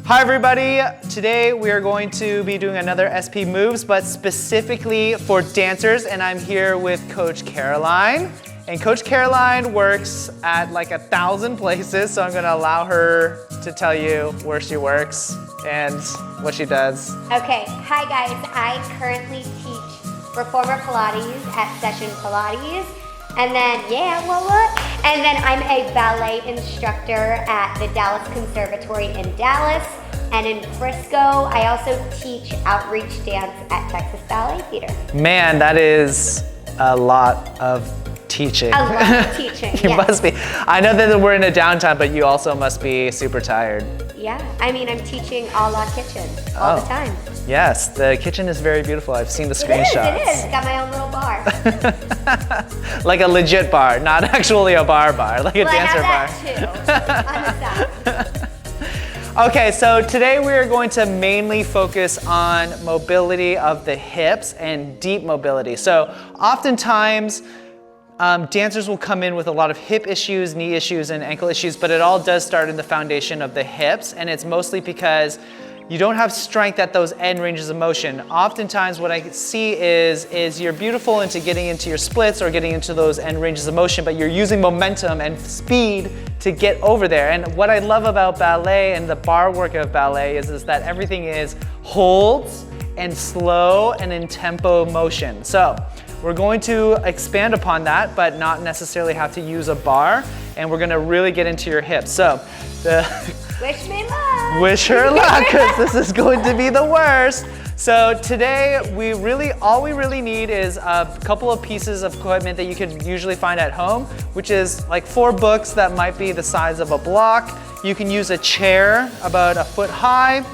Hi everybody, today we are going to be doing another SP Moves, but specifically for dancers, and I'm here with Coach Caroline. And Coach Caroline works at like 1,000 places, so I'm gonna allow her to tell you where she works and what she does. Okay, hi guys, I currently teach Reformer Pilates at Session Pilates. And then, and then I'm a ballet instructor at the Dallas Conservatory in Dallas. And in Frisco, I also teach outreach dance at Texas Ballet Theater. Man, that is a lot of teaching. A lot of teaching, You must be. I know that we're in a downtime, but you also must be super tired. Yeah, I mean, I'm teaching a la kitchen all the time. Yes, the kitchen is very beautiful. I've seen the screenshots. It is. Got my own little bar. Like a legit bar, not actually a bar, like a dancer bar. I have that too, on the side. Okay, so today we are going to mainly focus on mobility of the hips and deep mobility. So oftentimes, dancers will come in with a lot of hip issues, knee issues, and ankle issues, but it all does start in the foundation of the hips, and it's mostly because you don't have strength at those end ranges of motion. Oftentimes what I see is you're beautiful into getting into your splits or getting into those end ranges of motion, but you're using momentum and speed to get over there. And what I love about ballet and the bar work of ballet is that everything is holds and slow and in tempo motion. So we're going to expand upon that, but not necessarily have to use a bar, and we're gonna really get into your hips. So Wish me luck. Wish her luck, because this is going to be the worst. So today, all we really need is a couple of pieces of equipment that you could usually find at home, which is like 4 books that might be the size of a block. You can use a chair about 1 foot high,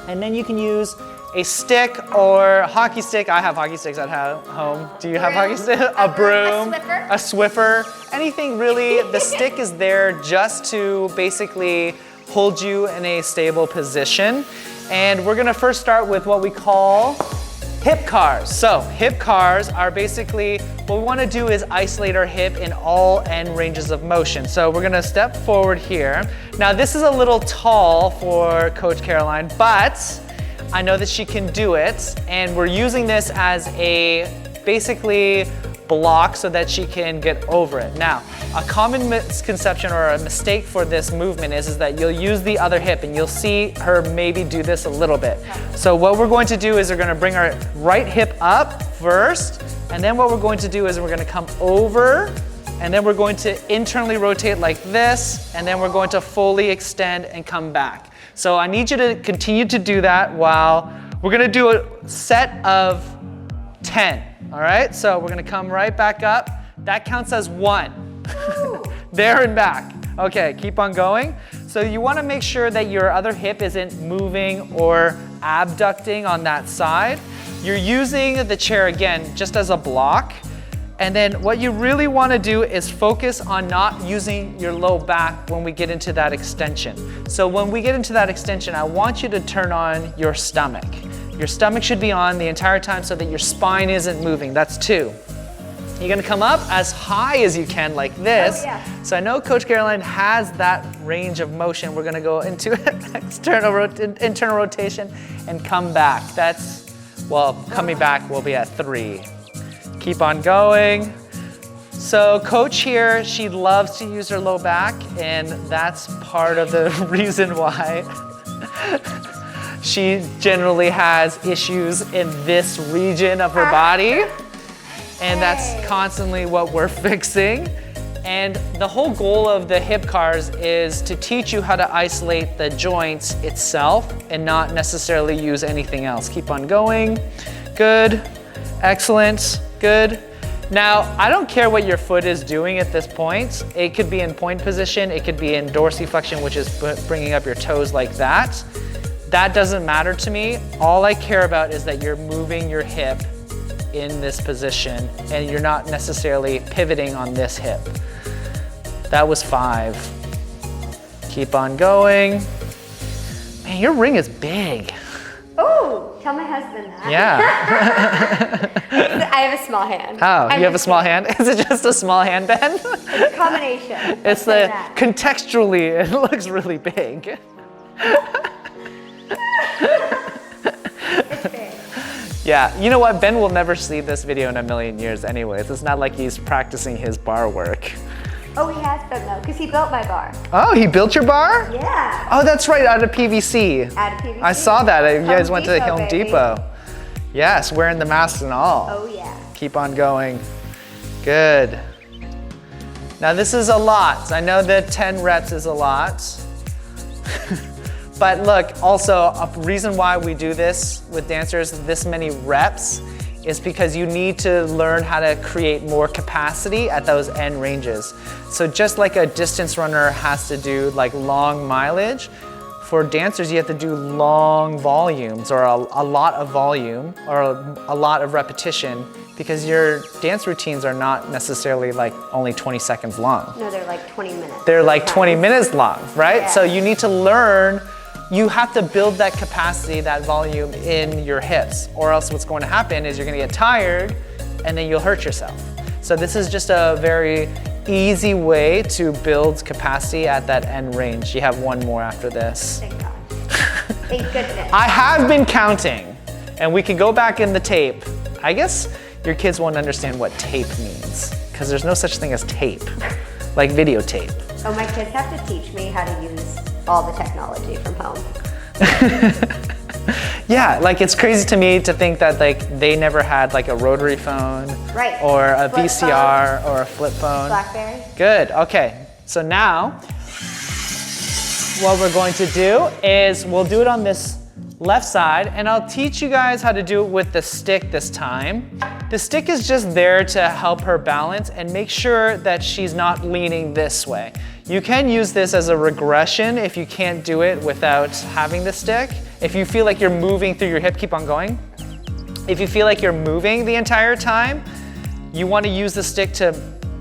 and then you can use a stick or a hockey stick. I have hockey sticks at home. Do you have hockey sticks? A broom, a Swiffer, anything really. The stick is there just to basically hold you in a stable position. And we're gonna first start with what we call hip cars. So hip cars are basically, what we wanna do is isolate our hip in all end ranges of motion. So we're gonna step forward here. Now this is a little tall for Coach Caroline, but I know that she can do it, and we're using this as a basically block so that she can get over it. Now, a common misconception or a mistake for this movement is that you'll use the other hip, and you'll see her maybe do this a little bit. So what we're going to do is we're gonna bring our right hip up first, and then what we're going to do is we're gonna come over, and then we're going to internally rotate like this, and then we're going to fully extend and come back. So I need you to continue to do that while we're gonna do a set of 10, all right? So we're gonna come right back up. That counts as 1. There and back. Okay, keep on going. So you wanna make sure that your other hip isn't moving or abducting on that side. You're using the chair again just as a block. And then what you really want to do is focus on not using your low back when we get into that extension. So when we get into that extension, I want you to turn on your stomach. Your stomach should be on the entire time so that your spine isn't moving. That's 2. You're gonna come up as high as you can like this. Oh, yeah. So I know Coach Caroline has that range of motion. We're gonna go into internal rotation and come back. Coming back will be at 3. Keep on going. So Coach here, she loves to use her low back, and that's part of the reason why she generally has issues in this region of her body. And that's constantly what we're fixing. And the whole goal of the hip cars is to teach you how to isolate the joints itself and not necessarily use anything else. Keep on going. Good. Excellent. Good. Now, I don't care what your foot is doing at this point. It could be in point position. It could be in dorsiflexion, which is bringing up your toes like that. That doesn't matter to me. All I care about is that you're moving your hip in this position and you're not necessarily pivoting on this hip. That was 5. Keep on going. Man, your ring is big. Oh, tell my husband that. Yeah. I have a small hand. Oh, you have a small hand? Is it just a small hand, Ben? It's a combination. Contextually, it looks really big. It's big. Yeah, you know what? Ben will never see this video in a million years anyways. It's not like he's practicing his bar work. Oh, he has been though, because he built my bar. Oh, he built your bar? Yeah. Oh, that's right, out of PVC. Out of PVC. I saw that. You guys went to Home Home Depot, Depot. Yes, wearing the masks and all. Oh yeah. Keep on going. Good. Now this is a lot. I know that 10 reps is a lot. But look, also a reason why we do this with dancers, this many reps, is because you need to learn how to create more capacity at those end ranges. So just like a distance runner has to do like long mileage, for dancers you have to do long volumes or a lot of volume or a lot of repetition, because your dance routines are not necessarily like only 20 seconds long. No, they're like 20 minutes. They're like 20 minutes long, right? Yeah. So you need to learn, you have to build that capacity, that volume in your hips, or else what's going to happen is you're going to get tired and then you'll hurt yourself. So this is just a very easy way to build capacity at that end range. You have one more after this. Thank God. Thank goodness. I have been counting, and we can go back in the tape. I guess your kids won't understand what tape means, because there's no such thing as tape, like videotape. Oh, my kids have to teach me how to use all the technology from home. Yeah, like it's crazy to me to think that like they never had like a rotary phone, Right. or a Flip VCR or a flip phone. BlackBerry. Good, okay. So now, what we're going to do is we'll do it on this left side, and I'll teach you guys how to do it with the stick this time. The stick is just there to help her balance and make sure that she's not leaning this way. You can use this as a regression if you can't do it without having the stick. If you feel like you're moving through your hip, keep on going. If you feel like you're moving the entire time, you want to use the stick to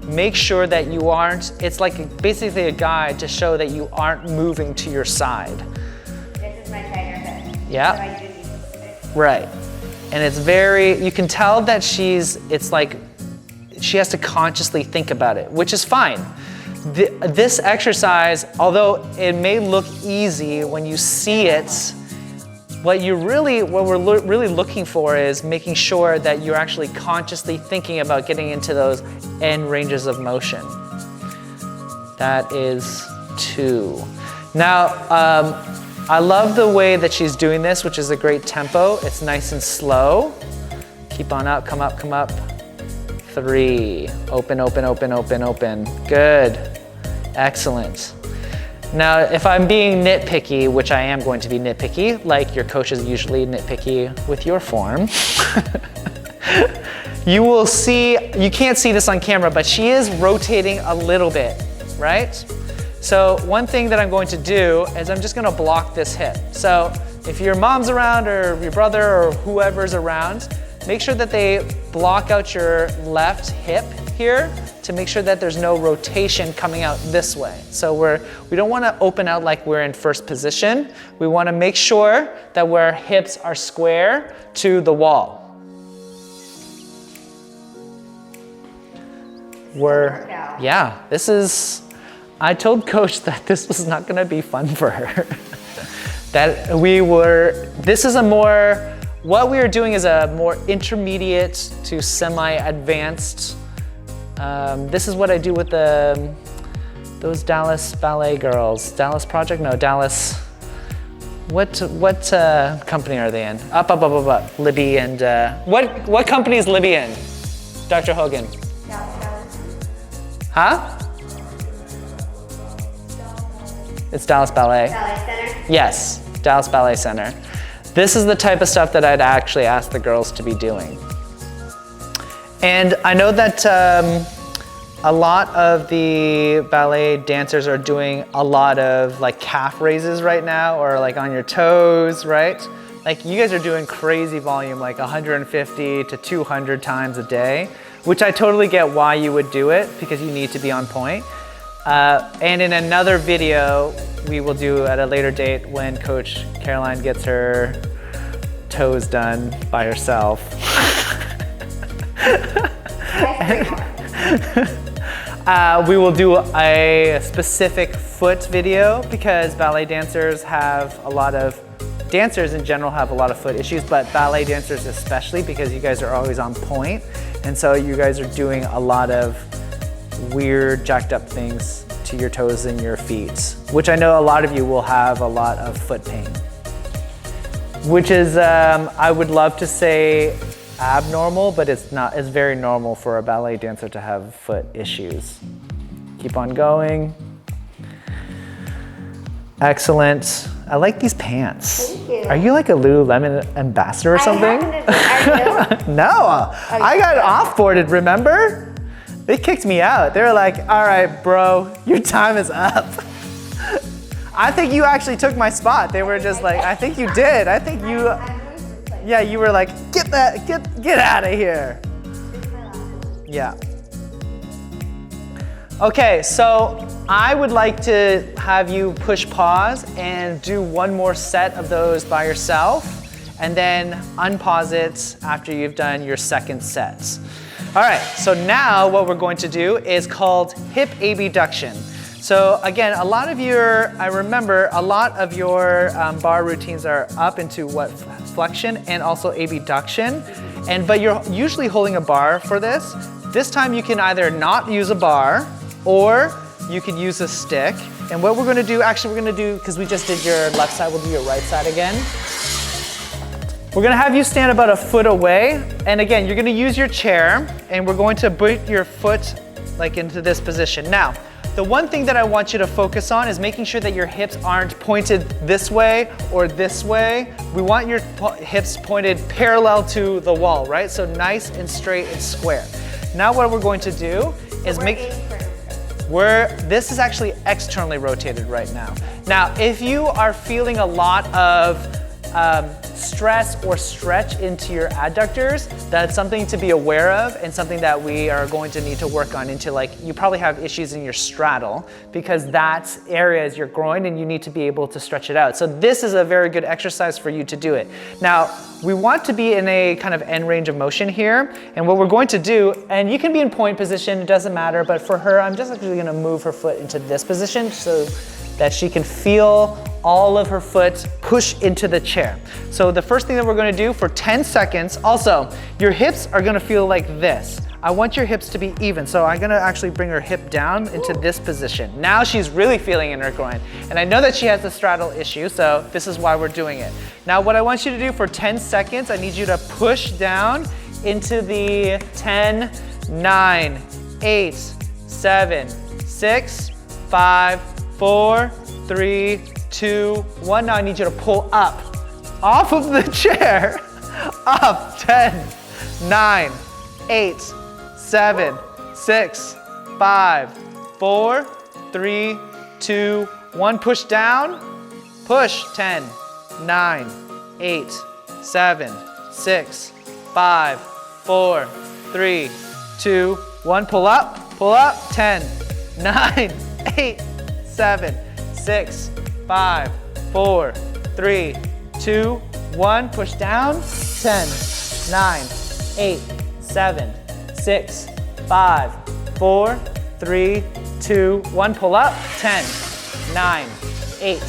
make sure that you aren't, it's like basically a guide to show that you aren't moving to your side. This is my tighter hip. Yeah. So I do use the stick. Right. And it's very, you can tell that it's like, she has to consciously think about it, which is fine. This exercise, although it may look easy when you see it, what we're really looking for is making sure that you're actually consciously thinking about getting into those end ranges of motion. That is 2. Now, I love the way that she's doing this, which is a great tempo. It's nice and slow. Keep on up, come up, come up. 3, open, open, open, open, open. Good, excellent. Now, if I'm being nitpicky, which I am going to be nitpicky, like your coach is usually nitpicky with your form, you will see, you can't see this on camera, but she is rotating a little bit, right? So one thing that I'm going to do is I'm just gonna block this hip. So if your mom's around or your brother or whoever's around, make sure that they block out your left hip here to make sure that there's no rotation coming out this way. So we don't want to open out like we're in first position. We want to make sure that our hips are square to the wall. Yeah, this is, I told coach that this was not going to be fun for her. What we are doing is a more intermediate to semi-advanced. This is what I do with those Dallas ballet girls. Dallas Project? No, Dallas. What company are they in? Up. Libby and what company is Libby in? Dr. Hogan. Huh? It's Dallas Ballet. Ballet Center? Yes, Dallas Ballet Center. This is the type of stuff that I'd actually ask the girls to be doing. And I know that a lot of the ballet dancers are doing a lot of like calf raises right now, or like on your toes, right? Like you guys are doing crazy volume, like 150 to 200 times a day, which I totally get why you would do it, because you need to be on point. And in another video, we will do at a later date when Coach Caroline gets her toes done by herself. We will do a specific foot video, because ballet dancers have a lot of dancers in general have a lot of foot issues, but ballet dancers especially, because you guys are always on point. And so you guys are doing a lot of weird jacked up things to your toes and your feet, which I know a lot of you will have a lot of foot pain, which is, I would love to say abnormal, but it's not. It's very normal for a ballet dancer to have foot issues. Keep on going. Excellent. I like these pants. Thank you. Are you like a Lululemon ambassador or something? No, I got off-boarded, remember? They kicked me out. They were like, all right, bro, your time is up. I think you actually took my spot. They were just like, I think you did. I think you, yeah, you were like, get out of here. Yeah. Okay, so I would like to have you push pause and do one more set of those by yourself, and then unpause it after you've done your second set. All right, so now what we're going to do is called hip abduction. So again, a lot of your, I remember a lot of your bar routines are up into what, flexion and also abduction, but you're usually holding a bar for this. This time you can either not use a bar, or you could use a stick. And what we're gonna do, actually we're gonna do, because we just did your left side, we'll do your right side again. We're gonna have you stand about a foot away. And again, you're gonna use your chair, and we're going to put your foot like into this position. Now, the one thing that I want you to focus on is making sure that your hips aren't pointed this way or this way. We want your hips pointed parallel to the wall, right? So nice and straight and square. Now what we're going to do is this is actually externally rotated right now. Now, if you are feeling a lot of stress or stretch into your adductors, that's something to be aware of and something that we are going to need to work on into, like, you probably have issues in your straddle because that area is your groin and you need to be able to stretch it out. So this is a very good exercise for you to do it. Now, we want to be in a kind of end range of motion here, and what we're going to do, and you can be in point position, it doesn't matter, but for her, I'm just actually gonna move her foot into this position so that she can feel all of her foot push into the chair. So the first thing that we're gonna do for 10 seconds, also, your hips are gonna feel like this. I want your hips to be even, so I'm gonna actually bring her hip down into this position. Now she's really feeling in her groin. And I know that she has the straddle issue, so this is why we're doing it. Now what I want you to do for 10 seconds, I need you to push down into the 10, 9, 8, 7, 6, 5, 4, 3, 2, 1. Now I need you to pull up off of the chair. Up. 10, 9, 8, 7, 6, 5, 4, 3, 2, 1. Push down. Push. 10, 9, 8, 7, 6, 5, 4, 3, 2, 1. Pull up. Pull up. 10, 9, 8, 7, 6, 5, 4, 3, 2, 1. Push down. 10, 9, 8, 7, 6, 5, 4, 3, 2, 1. Pull up. 10, 9, 8,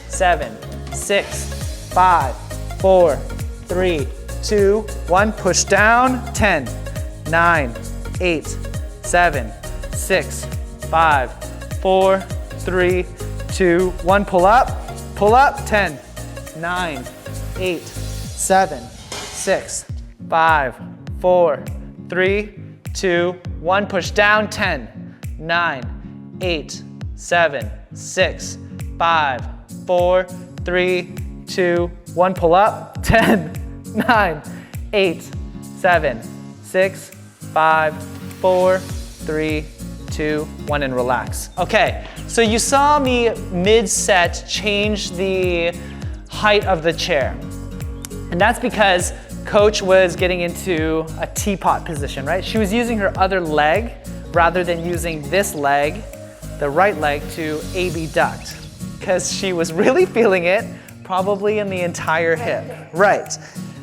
7, 6, 5, 4, 3, 2, 1. Push down. 10, 9, 8, 7, 6, 5, 4, 3, 2, 1. Pull up. Pull up. 10, 9, 8, 7, 6, 5, 4, 3, 2, 1. Push down. 10, 9, 8, 7, 6, 5, 4, 3, 2, 1. Pull up. 10, 9, 8, 7, 6, 5, 4, 3, 2, 1, and relax. Okay, so you saw me mid-set change the height of the chair. And that's because Coach was getting into a teapot position, right? She was using her other leg rather than using this leg, the right leg, to abduct, because she was really feeling it, probably in the entire hip. Right.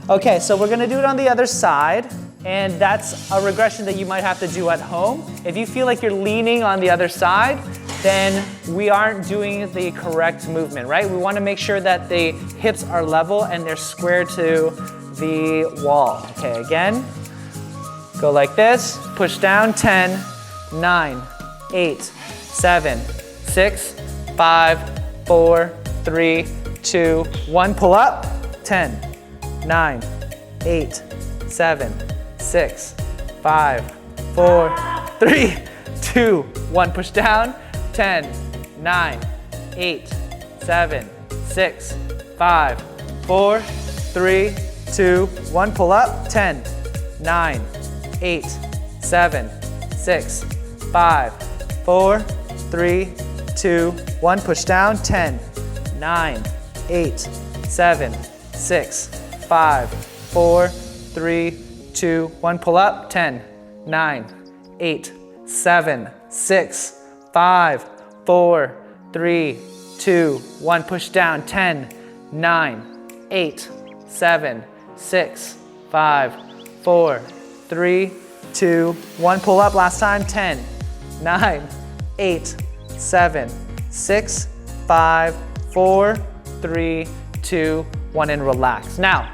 Okay, so we're gonna do it on the other side. And that's a regression that you might have to do at home. If you feel like you're leaning on the other side, then we aren't doing the correct movement, right? We want to make sure that the hips are level and they're square to the wall. Okay, again, go like this, push down, 10, 9, 8, 7, 6, 5, 4, 3, 2, 1, pull up, 10, 9, 8, 7, 6, 5, 4, 3, 2, 1, push down, 10, 9, 8, 7, 6, 5, 4, 3, 2, 1, pull up, 10, 9, 8, 7, 6, 5, 4, 3, 2, 1, push down, 10, 9, 8, 7, 6, 5, 4, 3, 2, 1, pull up, 10, 9, 8, 7, 6, 5, 4, 3, 2, 1, push down, 10, 9, 8, 7, 6, 5, 4, 3, 2, 1, pull up, last time, 10, 9, 8, 7, 6, 5, 4, 3, 2, 1, and relax. Now,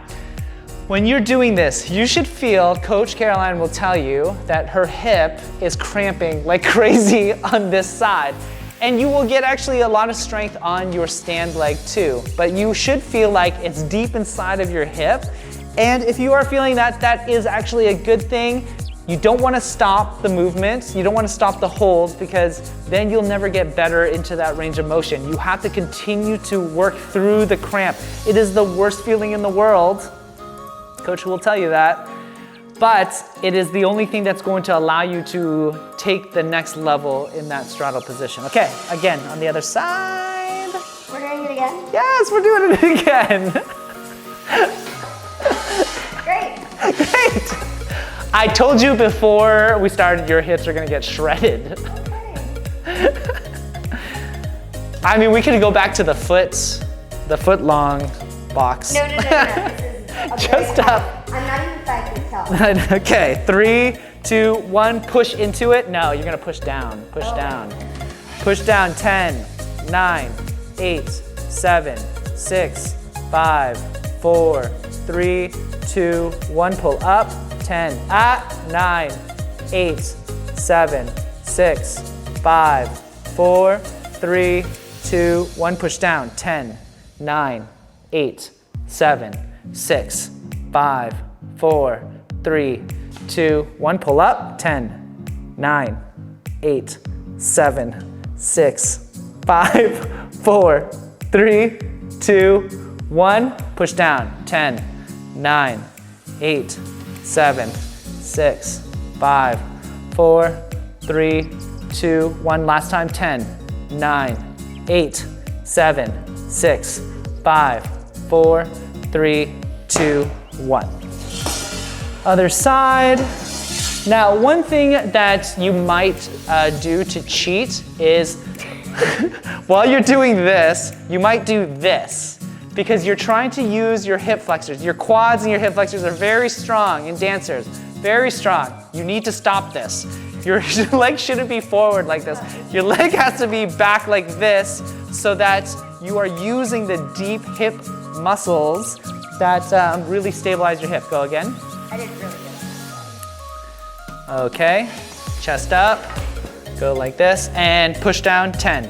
when you're doing this, you should feel, Coach Caroline will tell you that her hip is cramping like crazy on this side. And you will get actually a lot of strength on your stand leg too. But you should feel like it's deep inside of your hip. And if you are feeling that, that is actually a good thing. You don't want to stop the movement. You don't want to stop the hold because then you'll never get better into that range of motion. You have to continue to work through the cramp. It is the worst feeling in the world. Coach will tell you that. But it is the only thing that's going to allow you to take the next level in that straddle position. Okay, again, on the other side. We're doing it again? Yes, we're doing it again. Great. Great. I told you before we started, your hips are gonna get shredded. Okay. I mean, we could go back to the foot long box. No. This is Just up. I'm not even 5 feet tall. Okay, 3, 2, 1, push into it. No, you're gonna push down, push down. Push down, 10, 9, 8, 7, 6, 5, 4, 3, 2, 1, pull up, 10, 9, 8, 7, 6, 5, 4, 3, 2, 1, push down, 10, 9, 8, 7, 6, 5, 4, 3, 2, 1, pull up, 10, 9, 8, 7, 6, 5, 4, 3, 2, 1, push down, 10, 9, 8, 7, 6, 5, 4, 3, 2, 1, last time, 10, 9, 8, 7, 6, 5, 4, 3, 2, 1. Other side. Now, one thing that you might do to cheat is while you're doing this, you might do this because you're trying to use your hip flexors. Your quads and your hip flexors are very strong in dancers, very strong. You need to stop this. Your leg shouldn't be forward like this. Your leg has to be back like this so that you are using the deep hip muscles that really stabilize your hip. Go again. I did really good. Okay, chest up, go like this, and push down, 10,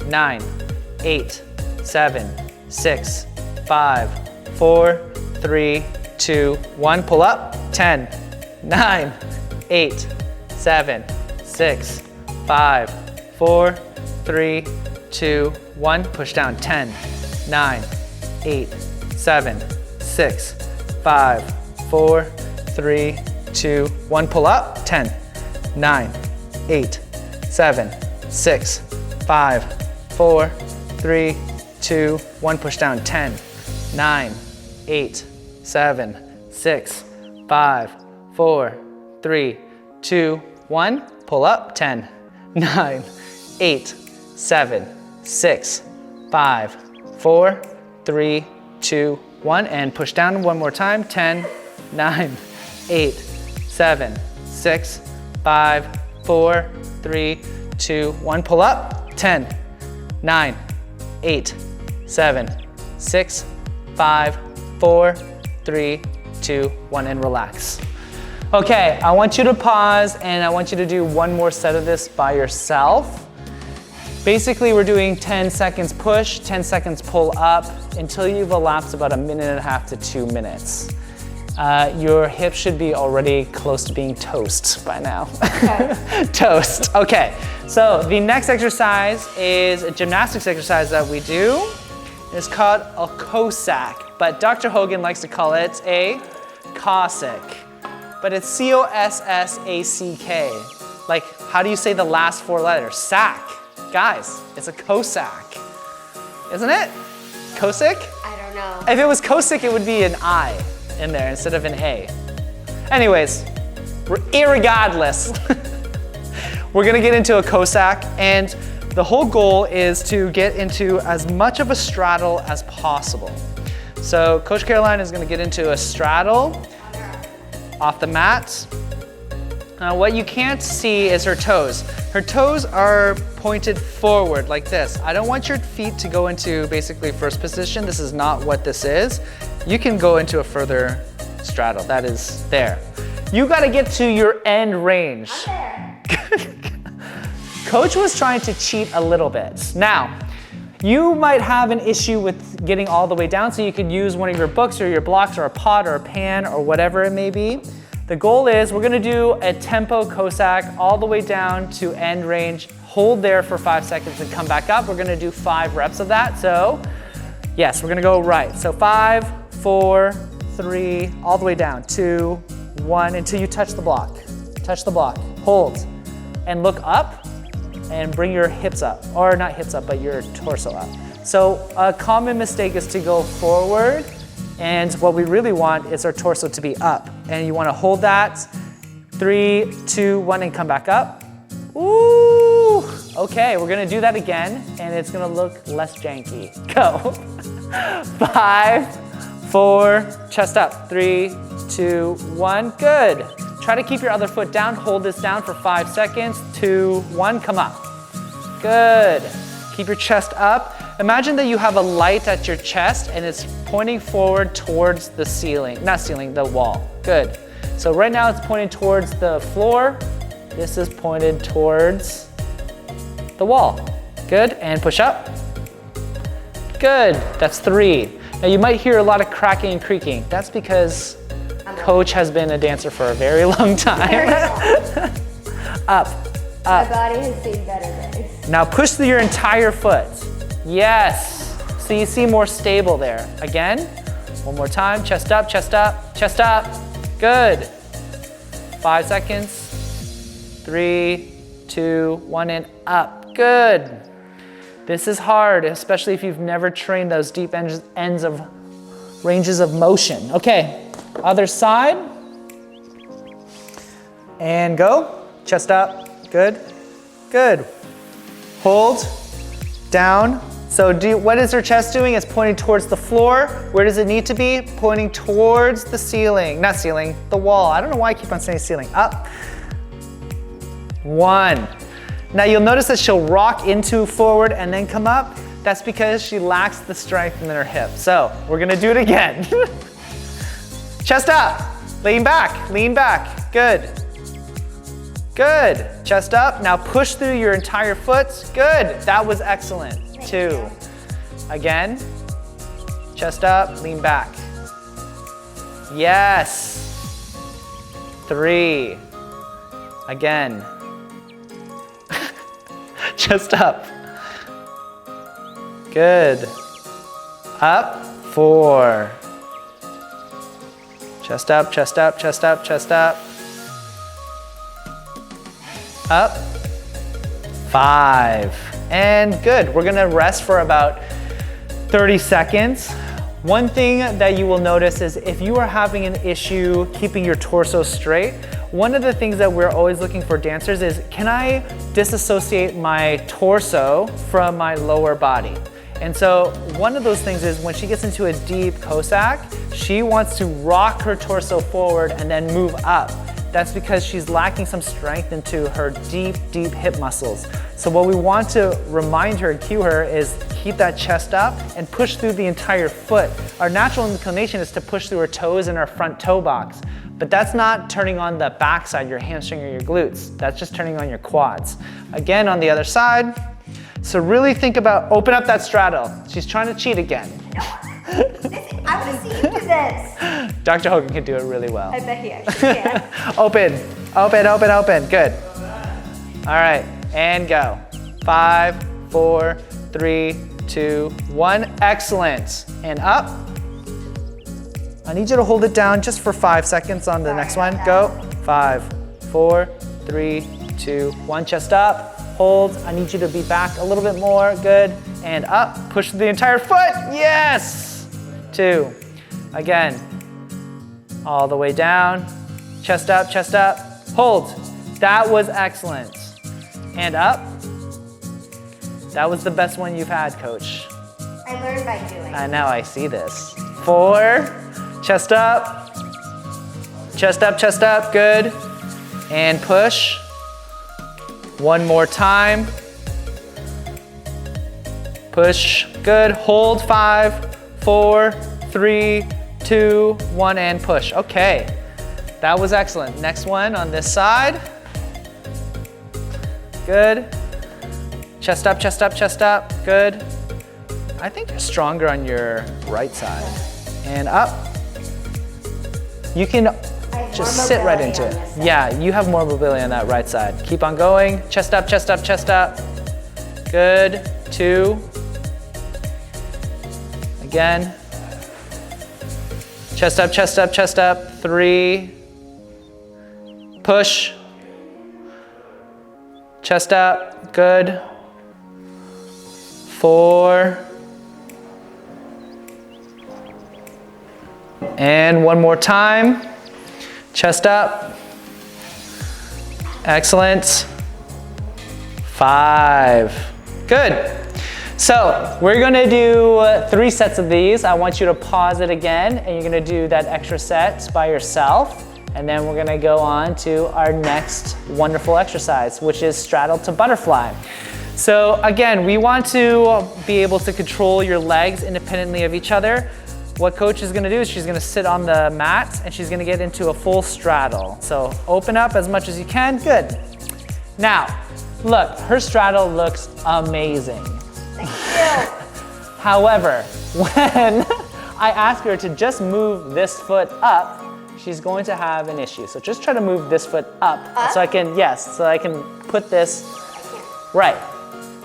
9, 8, 7, 6, 5, 4, 3, 2, 1, pull up, 10, 9, 8, 7, 6, 5, 4, 3, 2, 1, push down, 10, 9, 8, 7, 6, 5, 4, 3, 2, 1, pull up, 10, 9, 8, 7, 6, 5, 4, 3, 2, 1, push down, 10, 9, 8, 7, 6, 5, 4, 3, 2, 1, pull up, 10, 9, 8, 7, 6, 5, 4, 3, 2, 1, and push down one more time, 10, 9, 8, 7, 6, 5, 4, 3, 2, 1, pull up, 10, 9, 8, 7, 6, 5, 4, 3, 2, 1, and relax. Okay, I want you to pause and I want you to do one more set of this by yourself. Basically, we're doing 10 seconds push, 10 seconds pull up until you've elapsed about 1.5 minutes to 2 minutes. Your hip should be already close to being toast by now. Okay. Toast. Okay, so the next exercise is a gymnastics exercise that we do. It's called a Cossack, but Dr. Hogan likes to call it a Cossack. But it's C-O-S-S-A-C-K. Like, how do you say the last 4 letters? Sack. Guys, it's a Cossack. Isn't it? Cossack? I don't know. If it was Cossack, it would be an I in there instead of an A. Anyways, irregardless, we're gonna get into a Cossack, and the whole goal is to get into as much of a straddle as possible. So Coach Caroline is gonna get into a straddle off the mat. Now what you can't see is her toes. Her toes are pointed forward like this. I don't want your feet to go into basically first position. This is not what this is. You can go into a further straddle. That is there. You gotta get to your end range. I'm there. Coach was trying to cheat a little bit. Now, you might have an issue with getting all the way down, so you could use one of your books or your blocks or a pot or a pan or whatever it may be. The goal is we're gonna do a tempo Cossack all the way down to end range. Hold there for 5 seconds and come back up. We're gonna do 5 reps of that. So yes, we're gonna go right. So 5, 4, 3, all the way down, 2, 1, until you touch the block. Touch the block, hold, and look up and bring your hips up, or not hips up, but your torso up. So a common mistake is to go forward, and what we really want is our torso to be up. And you wanna hold that, 3, 2, 1, and come back up. Ooh, okay, we're gonna do that again, and it's gonna look less janky. Go. 5, 4, chest up, 3, 2, 1, good. Try to keep your other foot down, hold this down for 5 seconds, 2, 1, come up. Good, keep your chest up. Imagine that you have a light at your chest and it's pointing forward towards the ceiling, not ceiling, the wall. Good. So right now it's pointing towards the floor. This is pointed towards the wall. Good, and push up. Good, that's 3. Now you might hear a lot of cracking and creaking. That's because Coach has been a dancer for a very long time. Up, up. My body has seen better days. Now push through your entire foot. Yes. So you see more stable there. Again, one more time. Chest up, chest up, chest up. Good. 5 seconds. 3, 2, 1, and up. Good. This is hard, especially if you've never trained those deep ends of ranges of motion. Okay, other side. And go. Chest up. Good. Good. Hold. Down. So what is her chest doing? It's pointing towards the floor. Where does it need to be? Pointing towards the ceiling. Not ceiling, the wall. I don't know why I keep on saying ceiling. Up. 1. Now you'll notice that she'll rock into forward and then come up. That's because she lacks the strength in her hip. So we're gonna do it again. Chest up, lean back, lean back. Good. Good, chest up. Now push through your entire foot. Good, that was excellent. 2. Again, chest up, lean back. Yes. 3. Again. Chest up. Good. Up. 4. Chest up, chest up, chest up, chest up. Up. 5. And good. We're gonna rest for about 30 seconds. One thing that you will notice is if you are having an issue keeping your torso straight, one of the things that we're always looking for dancers is, can I disassociate my torso from my lower body? And so one of those things is when she gets into a deep Cossack, she wants to rock her torso forward and then move up. that's because she's lacking some strength into her deep, deep hip muscles. So what we want to remind her and cue her is keep that chest up and push through the entire foot. Our natural inclination is to push through her toes in our front toe box, but that's not turning on the backside, your hamstring or your glutes. That's just turning on your quads. Again, on the other side. So really think about, open up that straddle. She's trying to cheat again. I want to see you do this. Dr. Hogan can do it really well. I bet he actually can. Open, open, open, open. Good. All right, and go. 5, 4, 3, 2, 1. Excellent. And up. I need you to hold it down just for 5 seconds on the next one. Go. 5, 4, 3, 2, 1. Chest up. Hold. I need you to be back a little bit more. Good. And up. Push the entire foot. Yes. 2. Again. All the way down. Chest up, chest up. Hold. That was excellent. And up. That was the best one you've had, Coach. I learned by doing. I know, I see this. 4. Chest up. Chest up, chest up. Good. And push. One more time. Push. Good. Hold. 5, 4, 3, 2, 1, and push. Okay. That was excellent. Next one on this side. Good. Chest up, chest up, chest up. Good. I think you're stronger on your right side. And up. You can just sit right into it. Yeah, you have more mobility on that right side. Keep on going. Chest up, chest up, chest up. Good. 2. Again. Chest up, chest up, chest up. 3. Push. Chest up. Good. 4. And one more time. Chest up. Excellent. 5. Good. So we're gonna do 3 sets of these. I want you to pause it again, and you're gonna do that extra set by yourself. And then we're gonna go on to our next wonderful exercise, which is straddle to butterfly. So again, we want to be able to control your legs independently of each other. What Coach is gonna do is she's gonna sit on the mat and she's gonna get into a full straddle. So open up as much as you can, good. Now, look, her straddle looks amazing. Thank you. However, when I ask her to just move this foot up, she's going to have an issue. So just try to move this foot up. So I can, yes, so I can put this, right.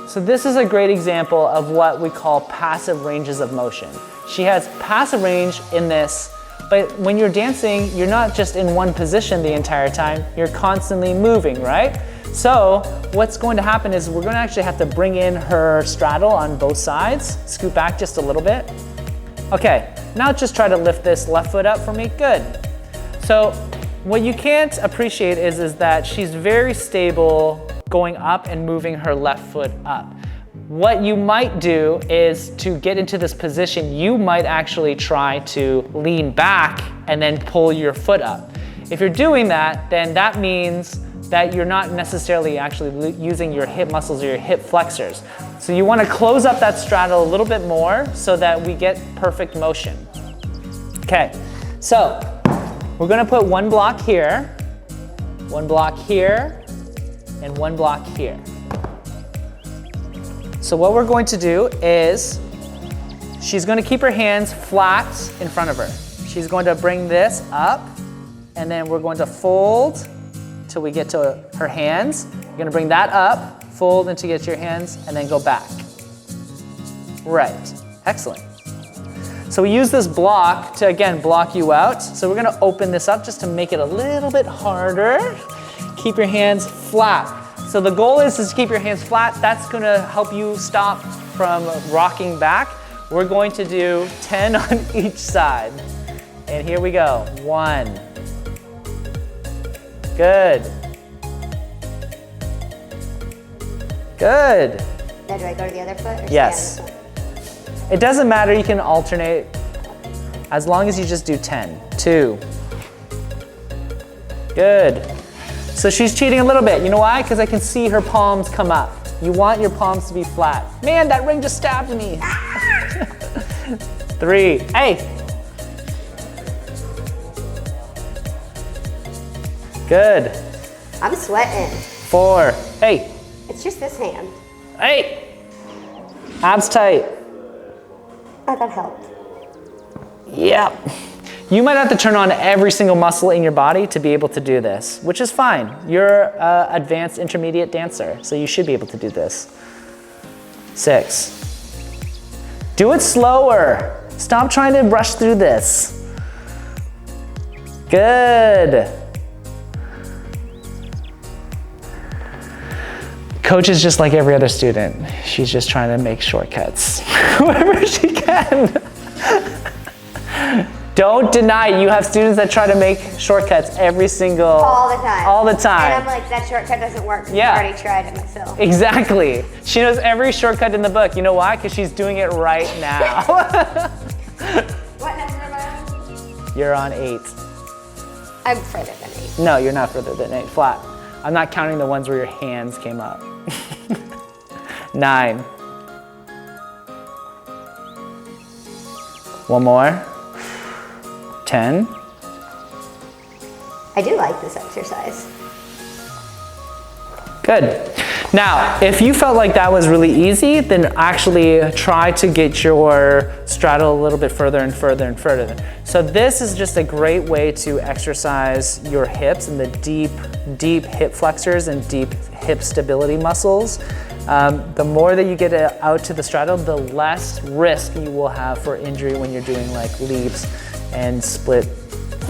So this is a great example of what we call passive ranges of motion. She has passive range in this, but when you're dancing, you're not just in one position the entire time, you're constantly moving, right? So what's going to happen is we're going to actually have to bring in her straddle on both sides, scoot back just a little bit. Okay, now just try to lift this left foot up for me, good. So what you can't appreciate is that she's very stable going up and moving her left foot up. What you might do is to get into this position, you might actually try to lean back and then pull your foot up. If you're doing that, then that means that you're not necessarily actually using your hip muscles or your hip flexors. So you want to close up that straddle a little bit more so that we get perfect motion. Okay, so we're going to put one block here, one block here, and one block here. So what we're going to do is she's going to keep her hands flat in front of her. She's going to bring this up, and then we're going to fold till we get to her hands. You're going to bring that up, fold until you get to your hands, and then go back. Right, excellent. So we use this block to, again, block you out. So we're going to open this up just to make it a little bit harder. Keep your hands flat. So the goal is to keep your hands flat. That's going to help you stop from rocking back. We're going to do 10 on each side. And here we go. 1. Good. Good. Now do I go to the other foot? Or yes. stay on this one? It doesn't matter. You can alternate as long as you just do 10. 2. Good. So she's cheating a little bit. You know why? Because I can see her palms come up. You want your palms to be flat. Man, that ring just stabbed me. 3. Hey. Good. I'm sweating. 4. Hey. It's just this hand. Hey. Abs tight. Oh, that helped. Yep. You might have to turn on every single muscle in your body to be able to do this, which is fine. You're an advanced intermediate dancer, so you should be able to do this. 6. Do it slower. Stop trying to rush through this. Good. Coach is just like every other student. She's just trying to make shortcuts wherever she can. Don't deny, you have students that try to make shortcuts every single... All the time. All the time. And I'm like, that shortcut doesn't work. Yeah. I've already tried it myself. Exactly. She knows every shortcut in the book. You know why? Because she's doing it right now. What number am I on? You're on 8. I'm further than 8. No, you're not further than 8. Flat. I'm not counting the ones where your hands came up. 9. One more. 10. I do like this exercise. Good. Now, if you felt like that was really easy, then actually try to get your straddle a little bit further and further and further. So this is just a great way to exercise your hips and the deep hip flexors and deep hip stability muscles. The more that you get out to the straddle, the less risk you will have for injury when you're doing like leaps and split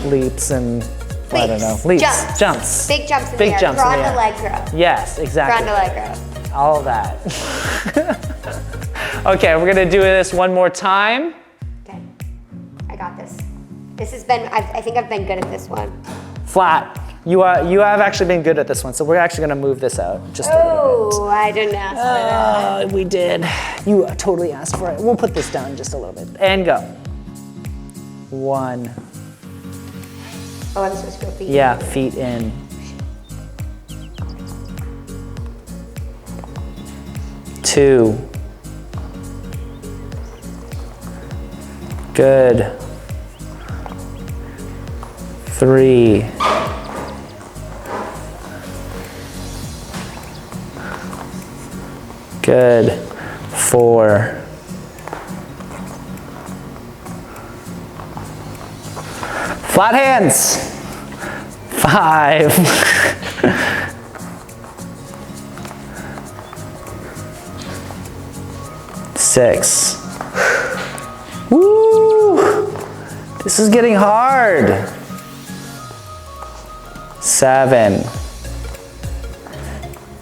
leaps and I don't know. Leaps. Jumps. Big jumps in Big the air. jumps in the Grande air. leg row. Yes, exactly. Grande leg row. All of that. Okay, we're gonna do this one more time. Okay, I got this. This has been, I think I've been good at this one. Flat. You have actually been good at this one, so we're actually gonna move this out just a little bit. Oh, I didn't ask for that. We did. You totally asked for it. We'll put this down just a little bit. And go. 1. Oh, I'm supposed to go feet. Yeah, feet in. 2. Good. 3. Good. 4. Flat hands. 5. 6. Woo! This is getting hard. 7.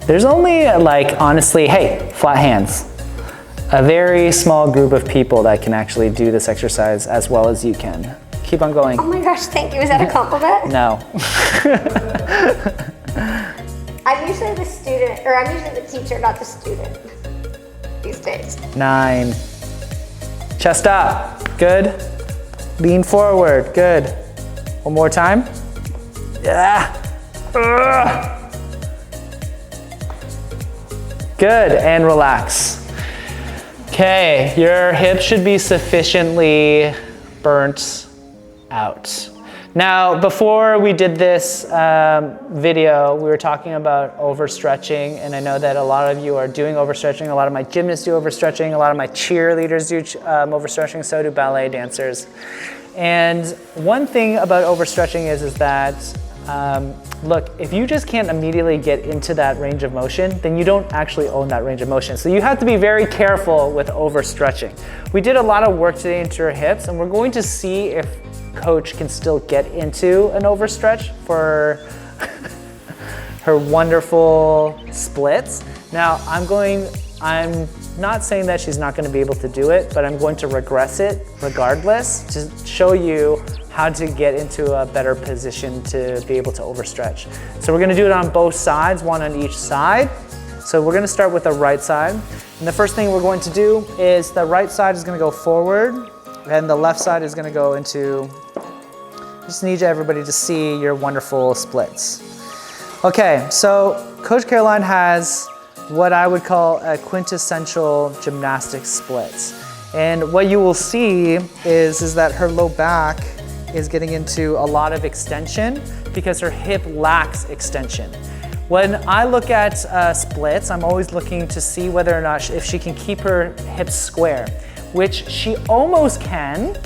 There's only like, honestly, hey, flat hands. A very small group of people that can actually do this exercise as well as you can. Keep on going. Oh my gosh, thank you. Is that a compliment? No. I'm usually the student, or I'm usually the teacher, not the student these days. 9. Chest up. Good. Lean forward. Good. One more time. Yeah. Ugh. Good. And relax. Okay, your hips should be sufficiently burnt out. Now, before we did this video, we were talking about overstretching, and I know that a lot of you are doing overstretching. A lot of my gymnasts do overstretching. A lot of my cheerleaders do overstretching. So do ballet dancers. And one thing about overstretching is that, look, if you just can't immediately get into that range of motion, then you don't actually own that range of motion. So you have to be very careful with overstretching. We did a lot of work today into her hips, and we're going to see if Coach can still get into an overstretch for her wonderful splits. Now, I'm not saying that she's not going to be able to do it, but I'm going to regress it regardless to show you how to get into a better position to be able to overstretch. So we're going to do it on both sides, one on each side. So we're going to start with the right side. And the first thing we're going to do is the right side is going to go forward, and the left side is going to go into Just need everybody to see your wonderful splits. Okay, so Coach Caroline has what I would call a quintessential gymnastics splits. And what you will see is that her low back is getting into a lot of extension because her hip lacks extension. When I look at splits, I'm always looking to see whether or not if she can keep her hips square, which she almost can,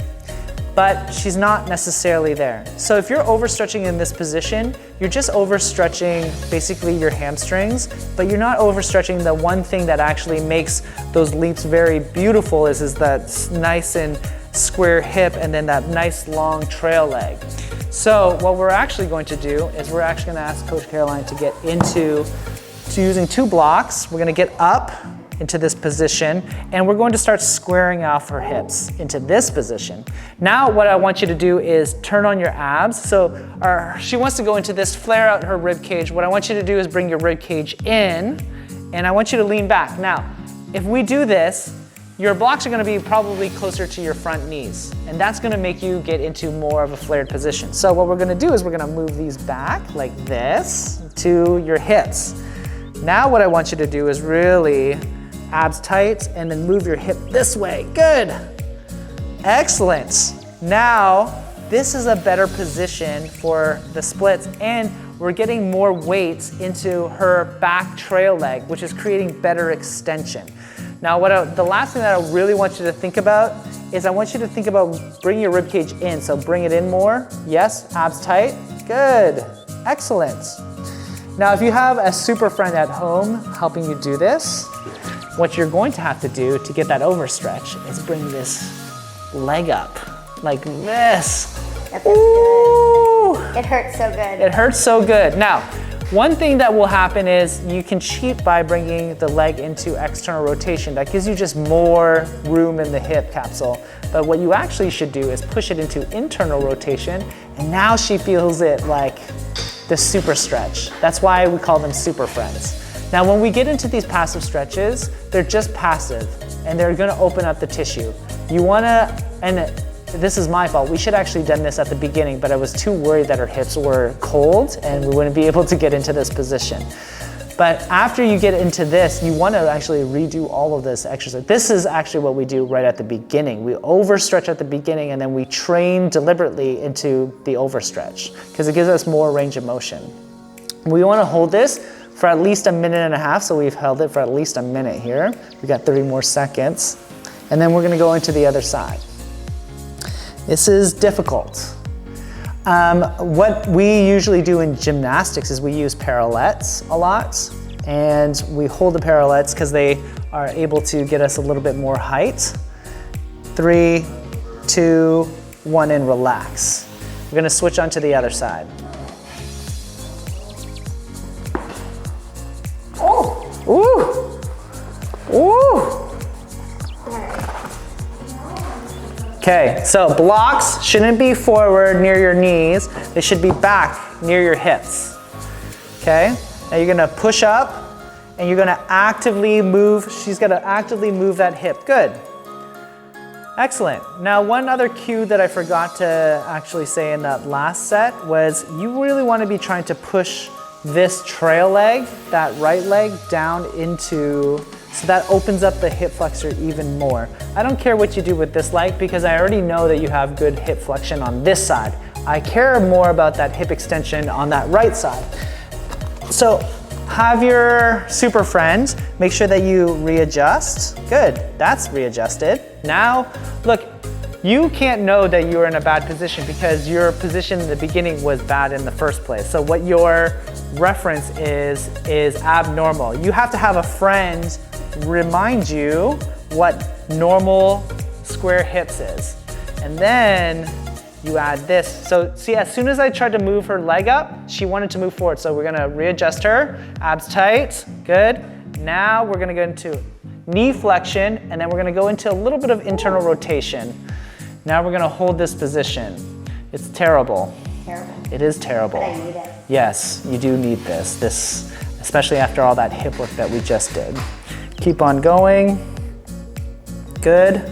but she's not necessarily there. So if you're overstretching in this position, you're just overstretching basically your hamstrings, but you're not overstretching the one thing that actually makes those leaps very beautiful is that nice and square hip and then that nice long trail leg. So what we're actually going to do is we're actually going to ask Coach Caroline to get into using 2 blocks. We're going to get up into this position and we're going to start squaring off her hips into this position. Now what I want you to do is turn on your abs. So she wants to go into this, flare out her rib cage. What I want you to do is bring your rib cage in and I want you to lean back. Now, if we do this, your blocks are gonna be probably closer to your front knees, and that's gonna make you get into more of a flared position. So what we're gonna do is we're gonna move these back like this to your hips. Now what I want you to do is really abs tight and then move your hip this way. Good. Excellent. Now, this is a better position for the splits and we're getting more weight into her back trail leg, which is creating better extension. Now, the last thing that I really want you to think about is I want you to think about bringing your rib cage in. So bring it in more. Yes, abs tight. Good. Excellent. Now, if you have a super friend at home helping you do this, what you're going to have to do to get that overstretch is bring this leg up like this. That feels good. It hurts so good. It hurts so good. Now, one thing that will happen is you can cheat by bringing the leg into external rotation. That gives you just more room in the hip capsule. But what you actually should do is push it into internal rotation, and now she feels it like the super stretch. That's why we call them super friends. Now, when we get into these passive stretches, they're just passive, and they're gonna open up the tissue. You wanna, and this is my fault. We should actually done this at the beginning, but I was too worried that her hips were cold and we wouldn't be able to get into this position. But after you get into this, you want to actually redo all of this exercise. This is actually what we do right at the beginning. We overstretch at the beginning and then we train deliberately into the overstretch because it gives us more range of motion. We want to hold this for at least 1.5 minutes, so we've held it for at least a minute here. We got 30 more seconds. And then we're going to go into the other side. This is difficult. What we usually do in gymnastics is we use parallettes a lot, and we hold the parallettes because they are able to get us a little bit more height. 3, 2, 1, and relax. We're gonna switch on to the other side. Oh! Ooh! Ooh! Okay, so blocks shouldn't be forward near your knees. They should be back near your hips. Okay, now you're gonna push up and you're gonna actively move. She's gonna actively move that hip. Good. Excellent. Now, one other cue that I forgot to actually say in that last set was you really wanna be trying to push this trail leg, that right leg, down into, so that opens up the hip flexor even more. I don't care what you do with this leg because I already know that you have good hip flexion on this side. I care more about that hip extension on that right side. So have your super friend, make sure that you readjust. Good, that's readjusted. Now, look, you can't know that you're in a bad position because your position in the beginning was bad in the first place. So what your reference is abnormal. You have to have a friend remind you what normal square hips is. And then you add this. So see, as soon as I tried to move her leg up, she wanted to move forward. So we're gonna readjust her, abs tight, good. Now we're gonna go into knee flexion, and then we're gonna go into a little bit of internal rotation. Now we're gonna hold this position. It's terrible. Terrible. It is terrible. But I need it. Yes, you do need this, especially after all that hip work that we just did. Keep on going. Good.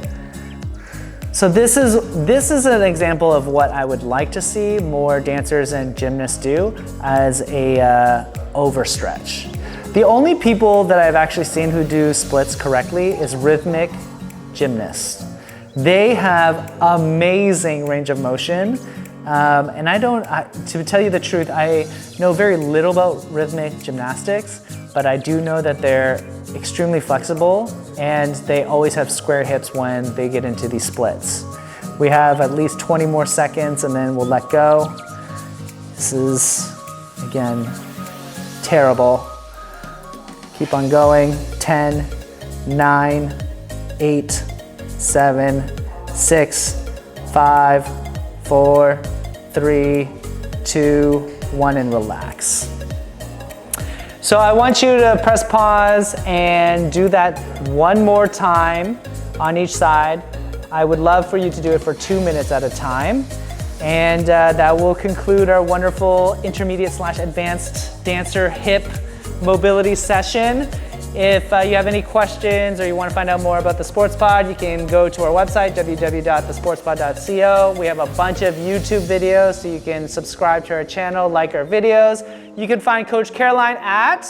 So this is an example of what I would like to see more dancers and gymnasts do as a overstretch. The only people that I've actually seen who do splits correctly is rhythmic gymnasts. They have amazing range of motion. And to tell you the truth, I know very little about rhythmic gymnastics, but I do know that they're extremely flexible and they always have square hips when they get into these splits. We have at least 20 more seconds and then we'll let go. This is, again, terrible. Keep on going. 10, 9, 8, 7, 6, 5, 4, 3, 2, 1, and relax. So I want you to press pause and do that one more time on each side. I would love for you to do it for 2 minutes at a time. And that will conclude our wonderful intermediate/advanced dancer hip mobility session. If you have any questions or you want to find out more about the Sports Pod, you can go to our website, www.thesportspod.co. We have a bunch of YouTube videos, so you can subscribe to our channel, like our videos. You can find Coach Caroline at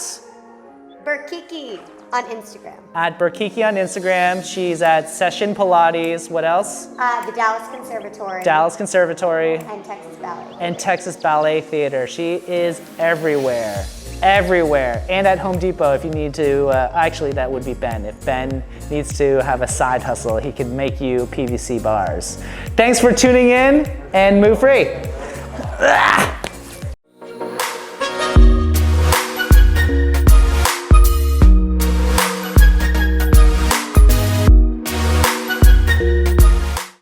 Berkiki on Instagram. At Berkiki on Instagram. She's at Session Pilates. What else? The Dallas Conservatory. Dallas Conservatory. And Texas Ballet. And Texas Ballet Theater. She is everywhere. Everywhere, and at Home Depot if you need to, actually that would be Ben. If Ben needs to have a side hustle, he can make you PVC bars. Thanks for tuning in and move free.